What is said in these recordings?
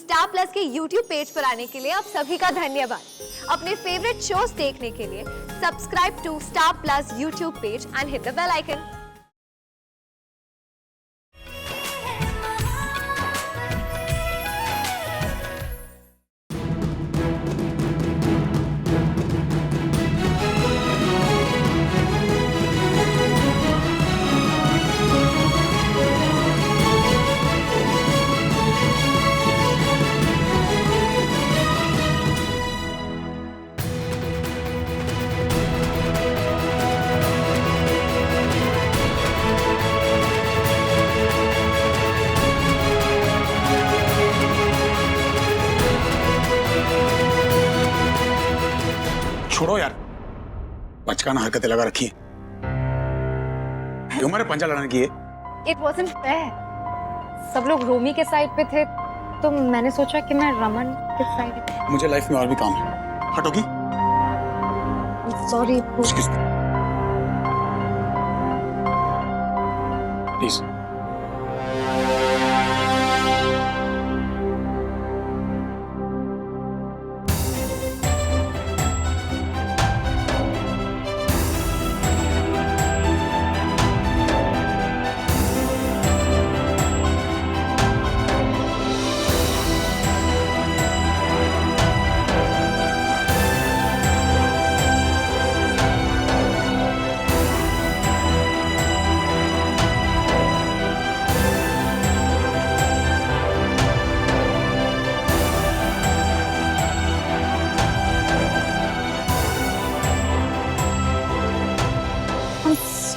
Star plus के YouTube page पर आने के लिए आप सभी का धन्यवाद। अपने फेवरेट शोज देखने के लिए subscribe to Star Plus YouTube page and hit the bell icon. छोड़ो यार, बचकाना हरकतें लगा रखी है। क्यों मेरे पंजा लड़ाने की है? It wasn't fair. सब लोग रोमी के साइड पे थे, तो मैंने सोचा कि मैं रमन के साइड पे। मुझे लाइफ में और भी काम है। हटोगी? सॉरी। प्लीज।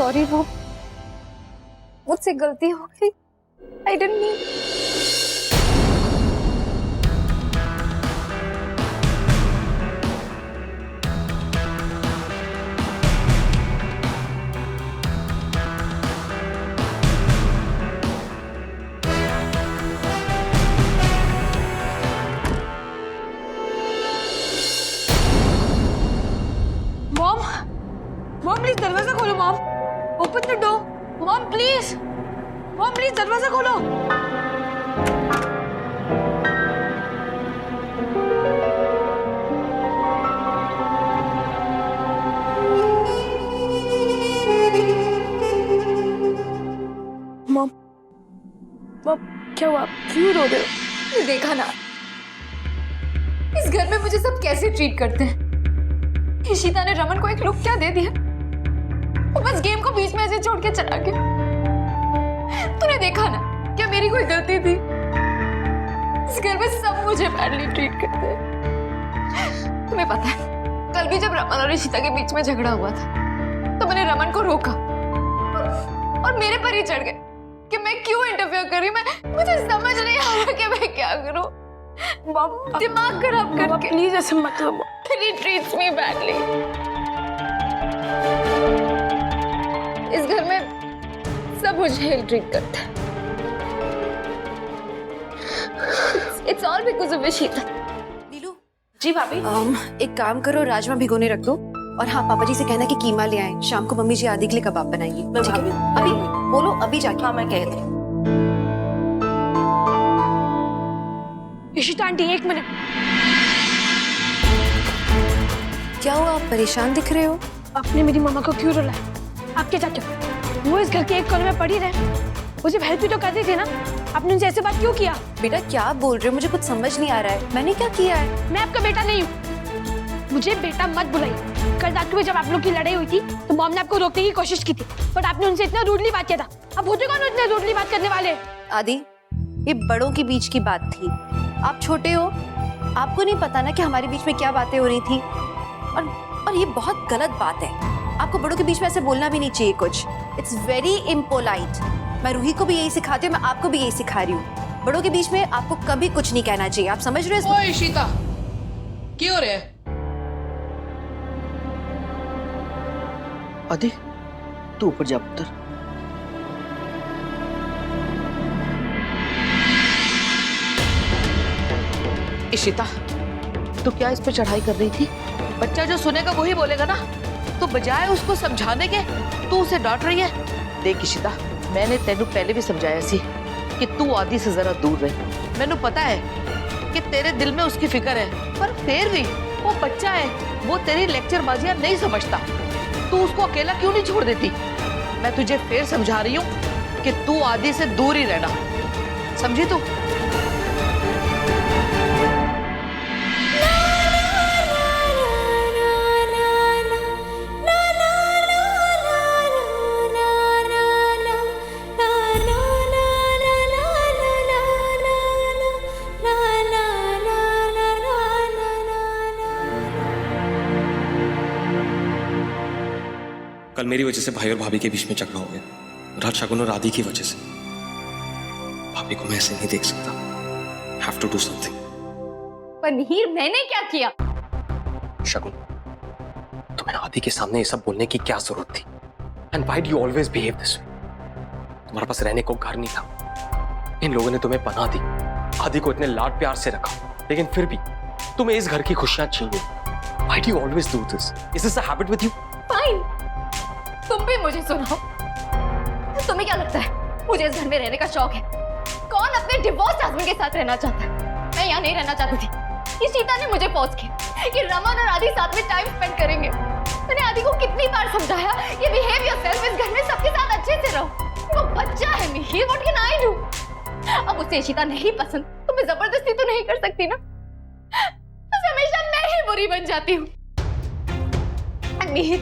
सॉरी, वो मुझसे गलती हो गई। I didn't mean। Mom please दरवाजा खोलो। Mom open the door. Mom please दरवाजा खोलो। मॉम क्या हुआ? क्यों रो रहे हो? देखा ना, इस घर में मुझे सब कैसे ट्रीट करते हैं। इशिता ने रमन को एक लुक क्या दे दिया, वो बस गेम को बीच में ऐसे छोड़ के चला गया। तूने देखा ना, क्या मेरी कोई गलती थी? इस घर में सब मुझे बैडली ट्रीट करते हैं। तुम्हें पता है, कल भी जब रमन और इशिता के बीच में झगड़ा हुआ था, तो मैंने रमन को रोका और मेरे पर ही चढ़ गए कि मैं क्यों इंटरफेयर कर रही हूँ। मुझे समझ नहीं आ रहा कि मैं क्या करूं। दिमाग खराब करके प्लीज ऐसे मत करो। He treats me badly। इस घर में सब मुझे हेल ट्रीट करता है। It's all because of Ishita। नीलू। जी भाभी। एक काम करो, राजमा भिगोने रख दो और हाँ, पापा जी से कहना कि कीमा ले आए। शाम को मम्मी जी आदि के लिए कबाब बनाएंगी। ठीक है? अभी बोलो, अभी जाके। हाँ मैं कह रही हूँ। इशिता आंटी एक मिनट। क्या हुआ, आप परेशान दिख रहे हो? आपने मेरी मम्मा को क्यों रुलाया? आप क्या चाहते हो? वो इस घर के एक कोने में पड़ी रहे। मुझे हेल्प भी तो करती थी ना। आपने उनसे ऐसे बात क्यों किया? बेटा क्या बोल रहे हो, मुझे कुछ समझ नहीं आ रहा है। मैंने क्या किया है? मैं आपका बेटा नहीं हूँ। मुझे बेटा मत बुलाइए। कल रात को जब आप लोग की लड़ाई हुई थी, तो मॉम ने आपको रोकने की कोशिश की थी, बट आपने उनसे इतना रूडली बात किया था। अब होते कौन इतने रूडली बात करने वाले? आदि, ये बड़ों के बीच की बात थी। आप छोटे हो, आपको नहीं पता ना कि हमारे बीच में क्या बातें हो रही थी। और ये बहुत गलत बात है। आपको बड़ों के बीच में ऐसे बोलना भी नहीं चाहिए कुछ। It's very impolite. मैं रूही को भी यही सिखाती हूँ, मैं आपको भी यही सिखा रही हूँ। बड़ों के बीच में आपको कभी कुछ नहीं कहना चाहिए। आप समझ रहे हो? ओए इशिता, क्यों हो रहा है? आदि, तू ऊपर जा पुत्र। इशिता, तो क्या इस पे चढ़ाई कर रही थी? बच्चा जो सुनेगा वही बोलेगा ना। तो बजाय उसको समझाने के तू उसे डांट रही है। देख इशिता, मैंने तेनू पहले भी समझाया सी कि तू आदि से जरा दूर रहे। मैनू पता है कि तेरे दिल में उसकी फिक्र है, पर फिर भी वो बच्चा है, वो तेरी लेक्चर बाजियां नहीं समझता। तू उसको अकेला क्यों नहीं छोड़ देती? मैं तुझे फिर समझा रही हूँ कि तू आदि से दूर ही रहना, समझी तू? कल मेरी वजह से भाई और भाभी के बीच में झगड़ा हो गया, और आज शगुन और आदि की वजह से। भाभी को मैं ऐसे नहीं देख सकता। Have to do something. पर मिहिर, मैंने क्या किया? शगुन, तुम्हें आदि के सामने ये सब बोलने की क्या जरूरत थी? And why do you always behave this way? तुम्हारे पास रहने को घर नहीं था, इन लोगों ने तुम्हें पनाह दी, आदि को इतने लाड प्यार से रखा, लेकिन फिर भी तुम्हें इस घर की खुशियां छीन ली। Why do you always do this? Is this a habit with you? Fine, तुम भी मुझे सुनाओ। तुम्हें क्या लगता है मुझे इस घर में रहने का शौक है? कौन अपने डिवोर्स हस्बैंड के साथ रहना चाहता है? मैं यहाँ नहीं रहना चाहती थी। इशिता ने मुझे फोर्स किया कि रमन और आदि साथ में टाइम स्पेंड करेंगे। मैंने आदि को कितनी बार समझाया कि बिहेव योरसेल्फ, इस घर में सबके साथ अच्छे से रहो। वो बच्चा है Mihir, what can I do? अब उसे इशिता नहीं पसंद तो मैं जबरदस्ती तो नहीं कर सकती ना। तो हमेशा मैं ही बुरी बन जाती हूँ। मिहिर,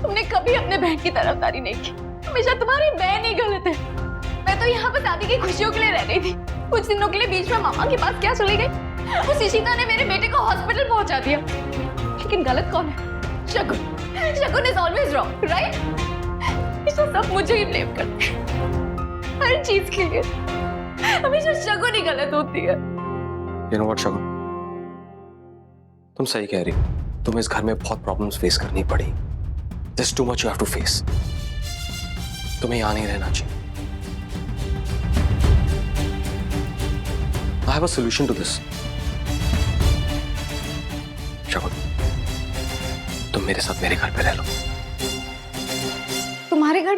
तुमने कभी अपने बहन की तरफदारी नहीं की, हमेशा तुम्हारी बहन ही गलत है। मैं तो यहाँ बस आदि की खुशियों के लिए रह रही थी। कुछ दिनों के लिए बीच में मामा के पास क्या चली गई? उस इशिता ने मेरे बेटे को हॉस्पिटल पहुंचा दिया। लेकिन गलत कौन है? शगुन। शगुन इज ऑलवेज रॉन्ग, राइट? सब मुझे ही ब्लेम करते हैं हर चीज के लिए। हमेशा शगुन ही गलत होती है। You know what, शगुन, तुम सही कह रही हो। तुम्हें इस घर में बहुत प्रॉब्लम्स फेस करनी पड़ी। There's too much you have to face. तुम्हें यहाँ नहीं रहना चाहिए। I have a solution to this. शगुन, तुम मेरे साथ मेरे घर पे रह लो। तुम्हारे घर?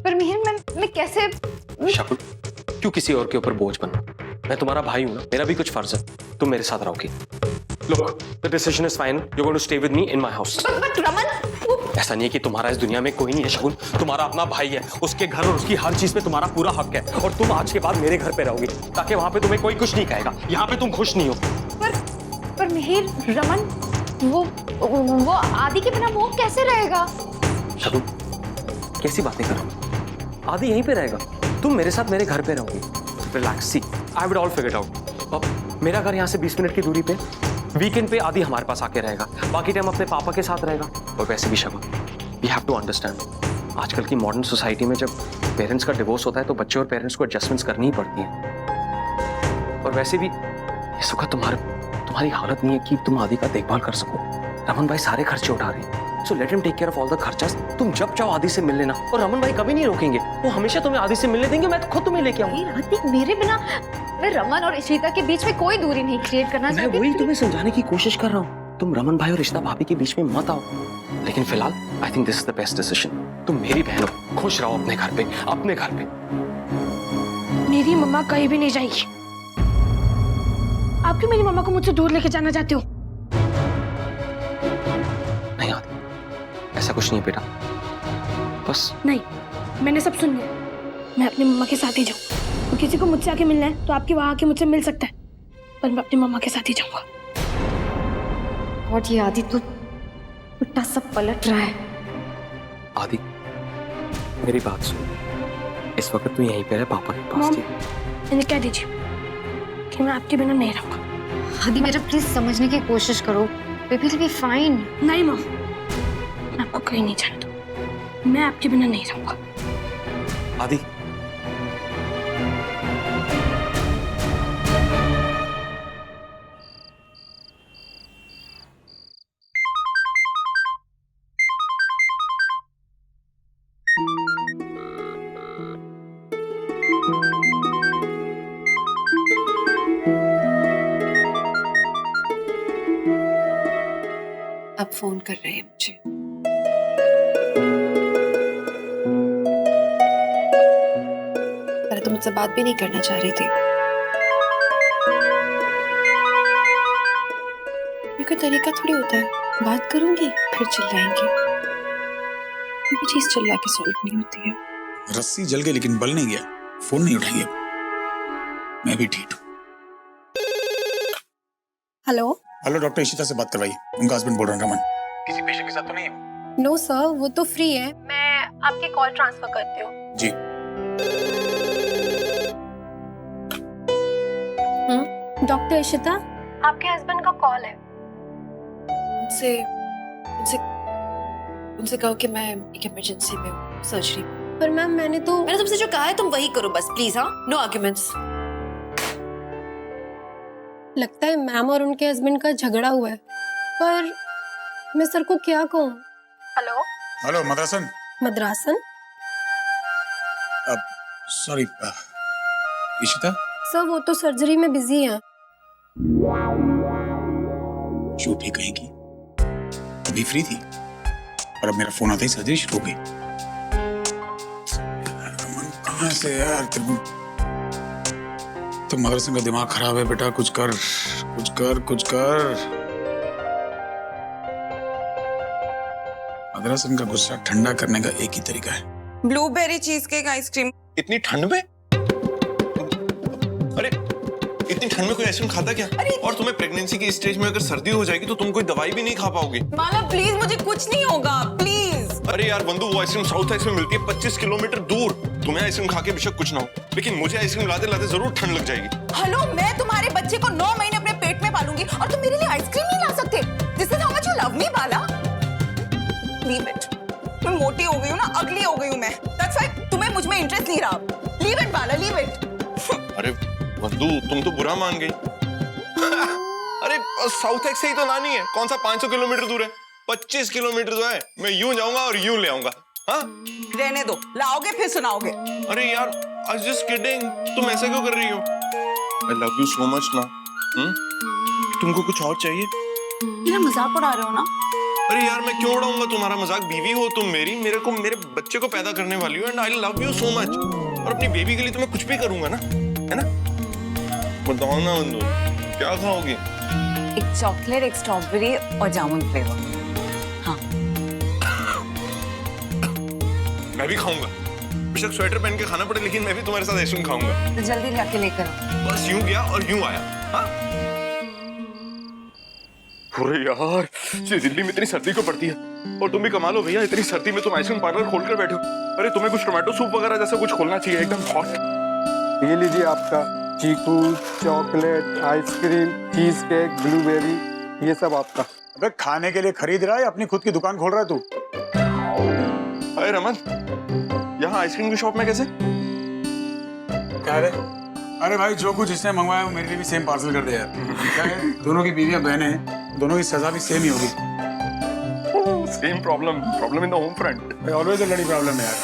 पर मिहिर, मैं कैसे? शगुन, क्यों किसी और के ऊपर बोझ बनना? मैं तुम्हारा भाई हूं ना, मेरा भी कुछ फर्ज है। तुम मेरे साथ रहोगी। Look, the decision is final. You're going to stay with me in my house. But Raman, ऐसा नहीं है कि तुम्हारा इस दुनिया में कोई नहीं है शगुन। तुम्हारा अपना भाई है, उसके घर और उसकी हर चीज पे तुम्हारा पूरा हक है, और तुम आज के बाद मेरे घर पे रहोगी, ताकि वहां पे तुम्हें कोई कुछ नहीं कहेगा। यहाँ पे तुम खुश नहीं हो। पर मिहिर, रमन, वो आदि के बिना वो कैसे रहेगा? शगुन, कैसी बातें कर रहे हो? आदि यहीं पे रहेगा, तुम मेरे साथ मेरे घर पे रहोगी। Relax, see, I will all figure out. अब मेरा घर यहाँ से 20 मिनट की दूरी पे। वीकेंड पे आदि हमारे पास आके रहेगा, बाकी टाइम अपने पापा के साथ रहेगा। और वैसे भी शगुन, वी हैव टू अंडरस्टैंड, आजकल की मॉडर्न सोसाइटी में जब पेरेंट्स का डिवोर्स होता है तो बच्चे और पेरेंट्स को एडजस्टमेंट्स करनी ही पड़ती हैं। और वैसे भी इस वक्त तुम्हारी हालत नहीं है कि तुम आदि का देखभाल कर सको। रमन भाई सारे खर्चे उठा रहे हैं, so let him take care of all the खर्चास। तुम जब चाहो आदि से मिल लेना, और रमन भाई कभी नहीं रोकेंगे, वो हमेशा तुम्हें आदि से मिलने देंगे। मैं तो खुद तुम्हें लेके आऊंगा। आदि, मेरे बिना मैं रमन और इशिता के बीच में कोई दूरी नहीं क्रिएट करना चाहती। मैं वही तुम्हें समझाने की कोशिश कर रहा हूँ। तुम रमन भाई और इशिता भाभी के बीच में मत आओ। लेकिन फिलहाल I think this is the best decision. तुम मेरी बहन हो, खुश रहो अपने घर पे, अपने घर पे। मेरी मम्मा कहीं भी नहीं जाएगी। आप क्यों मेरी मम्मा को मुझसे दूर लेके जाना चाहते हो? नहीं आदि, ऐसा कुछ नहीं बेटा, बस। नहीं, मैंने सब सुन लिया। मैं अपनी मम्मा के साथ ही जाऊँ। तो किसी को मुझसे आके मिलना है तो आपकी वहां आके मुझसे मिल सकता है, पर मैं अपनी मम्मा के साथ ही जाऊंगा। और ये आदि तो उल्टा सब पलट रहा है। आदि, मेरी बात सुन, इस वक्त तू यहीं पे है, पापा के पास थी। इन्हें कह दीजिए कि मैं आपके बिना नहीं रहूंगा। आदि, मेरा प्लीज समझने की कोशिश करो। We will be fine. नहीं मॉम, मैं आपको कहीं नहीं जाने दूंगा। मैं आपके बिना नहीं रहूंगा। आदि, अब फोन कर रहे हैं मुझे। पहले तो मुझसे बात भी नहीं करना चाह रही थी, कोई तरीका थोड़ी होता है, बात करूंगी फिर चिल्लाएंगे। कोई चीज चिल्ला के सॉल्व नहीं होती है। रस्सी जल गई लेकिन बल नहीं गया। फोन नहीं उठाएंगे। मैं भी ठीक हूँ। हेलो। हेलो, डॉक्टर इशिता से बात करवाइए। उनका हस्बैंड बोल रहा है रमन। किसी पेशेंट के साथ तो नहीं है? नो सर, वो तो फ्री है। मैं आपकी कॉल ट्रांसफर करती हूँ। जी। डॉक्टर इशिता, आपके हस्बैंड का कॉल है। उनसे उनसे उनसे कहो कि मैं एक इमरजेंसी में हूँ, सर्जरी में। पर मैम मैंने तुमसे जो कहा है तुम वही करो बस, प्लीज। हाँ, नो आर्ग्यूमेंट्स। लगता है मैम और उनके हस्बैंड का झगड़ा हुआ है, पर मैं सर को क्या कहूँ? Hello. Hello Madrasan. Madrasan? Sorry Ishita. Sir वो तो सर्जरी में बिजी हैं। झूठी कहेगी। अभी फ्री थी और अब मेरा फोन आता ही सर्जरी शुरू हो गई। रमन कहाँ से यार? तो मदरसन का दिमाग खराब है बेटा। कुछ कर कुछ कर कुछ कर। मदरसन का गुस्सा ठंडा करने का एक ही तरीका है। Blueberry cheese cake ice cream. इतनी ठंड में? अरे इतनी ठंड में कोई आइसक्रीम खाता क्या? और तुम्हें प्रेगनेंसी की स्टेज में अगर सर्दी हो जाएगी तो तुम कोई दवाई भी नहीं खा पाओगे। माला प्लीज, मुझे कुछ नहीं होगा, प्लीज। अरे यार बंधु, वो आइसक्रीम साउथ एक्स में मिलती है 25 किलोमीटर दूर। तुम्हें आइसक्रीम खा के बेशक कुछ ना हो, लेकिन मुझे आइसक्रीम लाते लाते जरूर ठंड लग जाएगी। हेलो, मैं तुम्हारे बच्चे को 9 महीने अपने पेट में पालूंगी और तुम मेरे लिए आइसक्रीम नहीं ला सकते? This is how much you love me Bala. Leave it. मैं मोटी हो गई हूँ ना, अगली हो गई हूँ मैं। दैट्स व्हाई तुम्हें मुझ में इंटरेस्ट नहीं रहा। Leave it Bala, leave it. अरे बंधु, तुम तो बुरा मान गई। अरे साउथ एक्स से ही तो लानी है। कौन सा 500 किलोमीटर दूर है? 25 किलोमीटर तो है। मैं यूं जाऊंगा और यूं ले आऊंगा। हाँ, रहने दो, लाओगे फिर सुनाओगे। अरे यार आई वाज जस्ट किडिंग। तुम ऐसा क्यों कर रही हो? आई लव यू सो मच ना। तुमको कुछ और चाहिए? मेरा मजाक उड़ा रहे हो ना? अरे यार मैं क्यों उड़ाऊंगा तुम्हारा मजाक? बीवी हो तुम मेरी, मेरे को मेरे बच्चे को पैदा करने वाली हो, and I love you so much. और अपनी बेबी के लिए तो मैं कुछ भी करूंगा ना, है ना? बताओ ना बंधु, क्या खाओगी? एक चॉकलेट, एक स्ट्रॉबेरी और जामुन फ्लेवर। हाँ, मैं भी खाऊंगा। बेशक स्वेटर पहन के खाना पड़े, लेकिन मैं भी तुम्हारे साथ आइसक्रीम खाऊंगा। तो जल्दी जाके लेकर आओ। बस यूं गया और यूं आया। हाँ? अरे यार, ये दिल्ली में इतनी सर्दी क्यों पड़ती है? और तुम भी कमाल हो भैया, इतनी सर्दी में तुम आइसक्रीम पार्लर खोल कर बैठे हो। अरे तुम्हें कुछ टोमेटो सूप वगैरह जैसा कुछ खोलना चाहिए, एकदम हॉट। ये लीजिए आपका chikoo, chocolate, ice cream, cheese cake, blueberry, ये सब आपका। अबे खाने के लिए खरीद रहा है, अपनी खुद की दुकान खोल रहा है तू? अरे रमन, यहाँ आइसक्रीम की शॉप में कैसे? क्या है? अरे भाई, जो कुछ इसने मंगवाया वो मेरे लिए भी सेम पार्सल कर दे यार। क्या है, दोनों की बीवियां बहनें हैं, दोनों की सजा भी सेम ही होगी। Same problem in the home front. Always a लड़ी प्रॉब्लम है यार।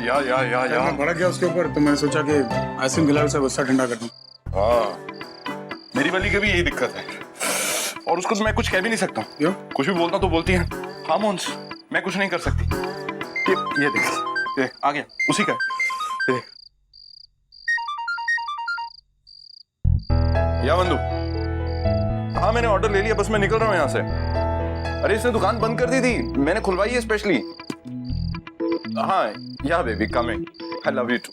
या मैं भड़क गया उसके ऊपर, तो मैंने सोचा कि आइसक्रीम खिला उसे गुस्सा ठंडा कर दूं। हाँ, मेरी वाली की भी यही दिक्कत है, और उसको तो मैं कुछ कह भी नहीं सकता। क्यों? कुछ भी बोलता तो बोलती है हाँ मोन्स, मैं कुछ नहीं कर सकती। ये देख आ गया, उसी का है। देख या बंधु, हाँ मैंने ऑर्डर ले लिया, बस मैं निकल रहा हूँ यहाँ से। अरे इसने दुकान बंद कर दी थी, मैंने खुलवाई है स्पेशली। हाँ या baby coming, I love you too.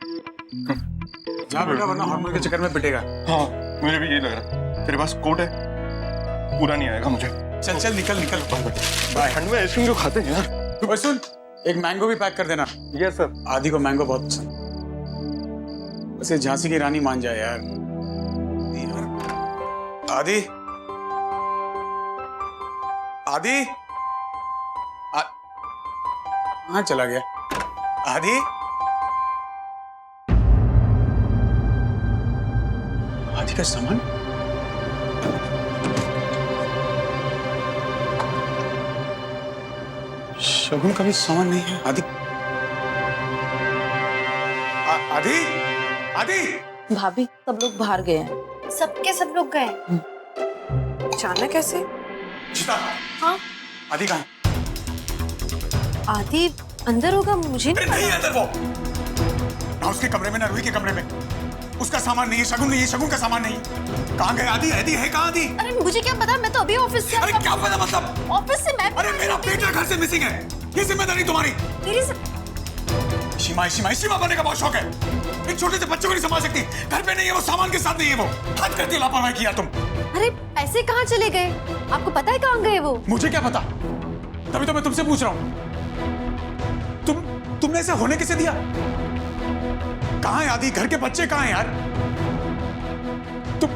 जा बेटा, वरना हार्मोन के चक्कर में पिटेगा। हाँ मुझे भी यही लग रहा है। तेरे पास कोट है? पूरा नहीं आएगा मुझे। चल चल निकल निकल। बाय। ठंड में आइसक्रीम क्यों खाते हैं यार? तू सुन, एक मैंगो भी पैक कर देना। Yes sir. आदि को मैंगो बहुत पसंद, उसे झांसी की रानी मान जाए यार। आदि आदि कहाँ चला गया आदि? आदि का सामान? शगुन का भी सामान नहीं है। आदि आदि आदि। भाभी सब लोग बाहर गए हैं। सबके सब लोग गए। अचानक कैसे? हाँ, आदि कहाँ? आदि अंदर होगा, मुझे नहीं अंदर वो। ना उसके कमरे में ना रूही के कमरे में। उसका सामान नहीं है, शगुन नहीं है, शगुन का सामान नहीं है। कहाँ गए आदि? आदि है कहाँ आदि? अरे मुझे क्या पता, मैं तो अभी ऑफिस से अरे क्या पता मतलब? ऑफिस से मैं अरे मेरा बेटा घर से मिसिंग है, ये जिम्मेदारी तुम्हारी। मेरी शिमा शिमा शिमा बनने का बहुत शौक है, एक छोटे से बच्चों को नहीं संभाल सकती, घर पे नहीं है वो, सामान के साथ नहीं है वो, हद करती है लापरवाही किया तुम। अरे पैसे कहाँ चले गए? आपको पता है कहाँ गए वो? मुझे क्या पता, तभी तो मैं तुमसे पूछ रहा हूँ। तुमने इसे होने कैसे दिया? कहाँ है आदि? घर के बच्चे कहाँ हैं यार? तुम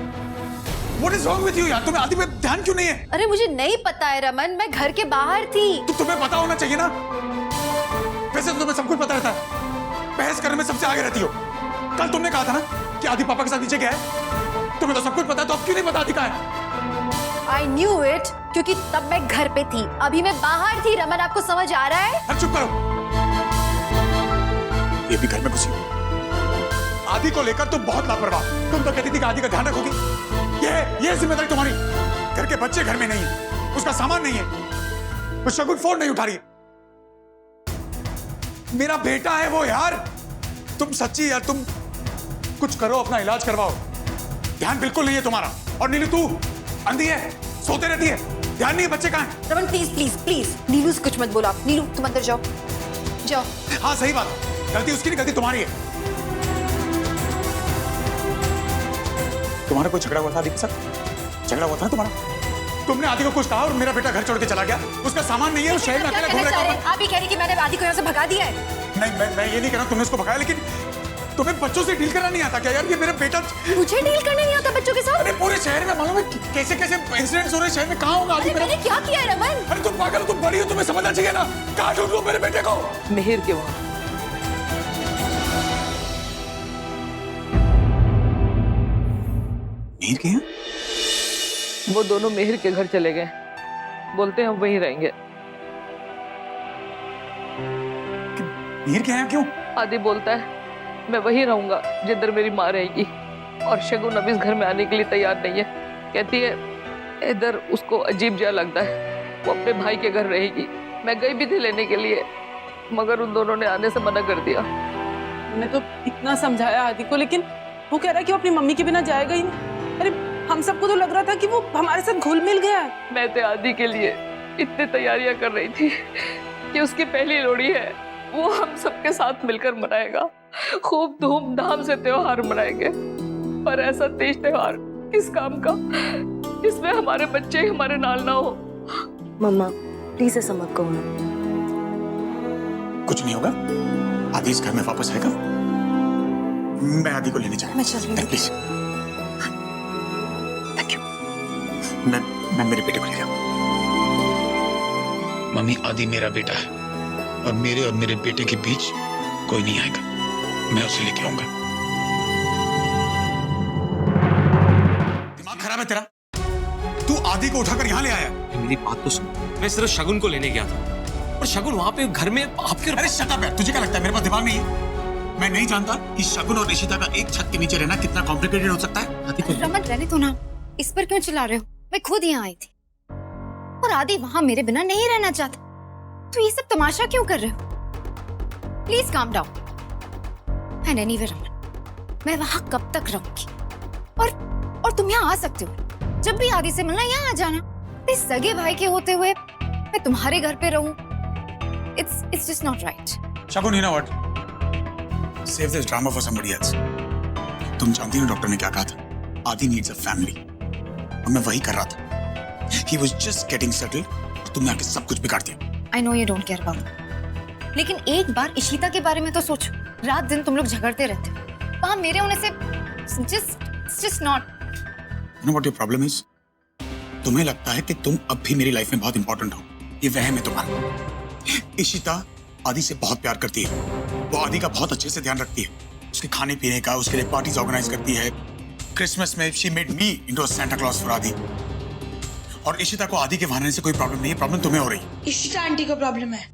What is wrong with you यार? तुम्हें आदि पे ध्यान क्यों नहीं है? अरे मुझे नहीं पता है रमन, मैं घर के बाहर थी। तो तुम्हें पता होना चाहिए ना। वैसे तो तुम्हें सब कुछ पता रहता है, बहस करने में सबसे आगे रहती हो। कल तुमने कहा था ना कि आदि पापा के साथ नीचे गया है, तुम्हें तो सब कुछ पता है, तो अब क्यों नहीं पता आदि कहाँ है? I knew it, क्योंकि तब मैं घर पे थी, अभी मैं बाहर थी। रमन आपको समझ आ रहा है? अरे चुप करो, ये भी घर में घुसी हो। आदि को लेकर तुम बहुत लापरवाह। तुम तो कहती थी कि आदि का ध्यान रखोगी, ये जिम्मेदारी तुम्हारी। घर के बच्चे घर में नहीं है, उसका सामान नहीं है, वो शगुन फोन नहीं उठा रही है। मेरा बेटा है वो यार। तुम सच्ची यार, तुम कुछ करो, अपना इलाज करवाओ। ध्यान बिल्कुल नहीं है तुम्हारा। और नीलू तू अंधी है, सोते रहती है, ध्यान नहीं है बच्चे कहाँ हैं? रमन प्लीज प्लीज प्लीज, नीलू से कुछ मत बोलो आप। नीलू तुम अंदर जाओ, जाओ। हाँ सही बात, गलती उसकी नहीं, गलती तुम्हारी है। तुम्हारा कोई झगड़ा हुआ था आदि के साथ? झगड़ा हुआ था ना तुम्हारा? तुमने आदि को कुछ कहा और मेरा बेटा घर छोड़ के चला गया, उसका सामान नहीं है, वो शहर में अकेला घूम रहा है। आप ही कह रही कि मैंने आदि को यहाँ से भगा दिया है? नहीं, मैं ये नहीं कह रहा तुमने उसको भगाया, लेकिन तुम्हें बच्चों से डील करना नहीं आता क्या यार? ये मेरा बेटा। मुझे डील करने नहीं आता बच्चों के साथ? अरे पूरे शहर में मालूम है कैसे कैसे इंसिडेंट्स हो रहे हैं शहर में। कहाँ होगा आदि? मैंने क्या किया है रमन? अरे तुम पागल हो, तुम बड़ी हो, तुम्हें समझना चाहिए ना। कहाँ ढूंढूं मेरे बेटे को? मिहिर के वहां। मिहिर के यहाँ? वो दोनों मिहिर के घर चले गए, बोलते हैं हम वहीं रहेंगे। मिहिर के यहाँ क्यों? आदि बोलता है मैं वहीं रहूंगा जिधर मेरी माँ रहेगी, और शगुन अब इस घर में आने के लिए तैयार नहीं है। कहती है इधर उसको अजीब जा लगता है, वो अपने भाई के घर रहेगी। मैं गई भी थी लेने के लिए, मगर उन दोनों ने आने से मना कर दिया। मैंने तो इतना समझाया आदि को, लेकिन वो कह रहा है कि वो अपनी मम्मी के बिना जाएगा ही नहीं। अरे हम सबको तो लग रहा था कि वो हमारे साथ घुल मिल गया है। मैं तो आदि के लिए इतनी तैयारियां कर रही थी कि उसकी पहली लोहड़ी है, वो हम सबके साथ मिलकर मनाएगा, खूब धूमधाम से त्योहार मनाएंगे। और ऐसा तेज त्योहार किस काम का जिसमें हमारे बच्चे हमारे नाल ना हो। मम्मा प्लीज ऐसा मत कहो ना। कुछ नहीं होगा, आदि इस घर में वापस आएगा। मैं आदि को लेने जाऊंगा। मैं चल रही हूँ। Please, thank you. मैं मेरे बेटे को ले जाऊंगा। मम्मी, आदि मेरा बेटा है और मेरे बेटे के बीच कोई नहीं आएगा। मैं उसे लेके आऊंगा। दिमाग खराब है तेरा? तू आदि को उठाकर यहाँ ले आया? मेरी बात तो सुन, मैं सिर्फ शगुन को लेने गया था, और शगुन वहां पे घर में आपके। अरे शट अप यार, तुझे क्या लगता है मेरे पास दिमाग नहीं है? मैं नहीं जानता कि शगुन और निशिता का एक छत के नीचे रहना कितना कॉम्प्लिकेटेड हो सकता है। आदि को रमन रहने दो ना, इस पर क्यों चिल्ला रहे हो? मैं खुद यहाँ आई थी और आदि वहां मेरे बिना नहीं रहना चाहता, तो ये सब तमाशा क्यों कर रहे हो? Please calm down. And anyway Raman, मैं वहां कब तक रहूंगी? और तुम यहाँ आ सकते हो, जब भी आदि से मिलना यहाँ आ जाना। इस सगे भाई के होते हुए मैं तुम्हारे घर पे रहूं, it's just not right. Shagun, you know what? Save this drama for somebody else. तुम जानती हो डॉक्टर ने क्या कहा था? आदि needs a family. और मैं वही कर रहा था। He was just getting settled, और तुमने आके सब कुछ बिगाड़ दिया। I know you don't care about that. लेकिन एक बार इशिता के बारे में तो सोचो। रात दिन तुम लोग झगड़ते रहते हो, वहां मेरे होने से just not. You know what your problem is? तुम्हें लगता है कि तुम अब भी मेरी लाइफ में बहुत इंपॉर्टेंट हो। ये वहम है तुम्हारा। इशिता आदि से बहुत प्यार करती है, वो आदि का बहुत अच्छे से ध्यान रखती है, उसके खाने पीने का, उसके लिए पार्टीज ऑर्गेनाइज करती है। क्रिसमस में she made me into a Santa Claus for आदि। और इशिता को आदि के वहां रहने से कोई प्रॉब्लम नहीं है, प्रॉब्लम तुम्हें हो रही है। इशिता आंटी को प्रॉब्लम है।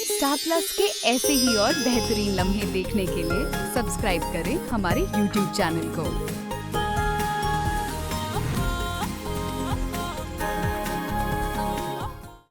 स्टार प्लस के ऐसे ही और बेहतरीन लम्हे देखने के लिए सब्सक्राइब करें हमारे YouTube चैनल को।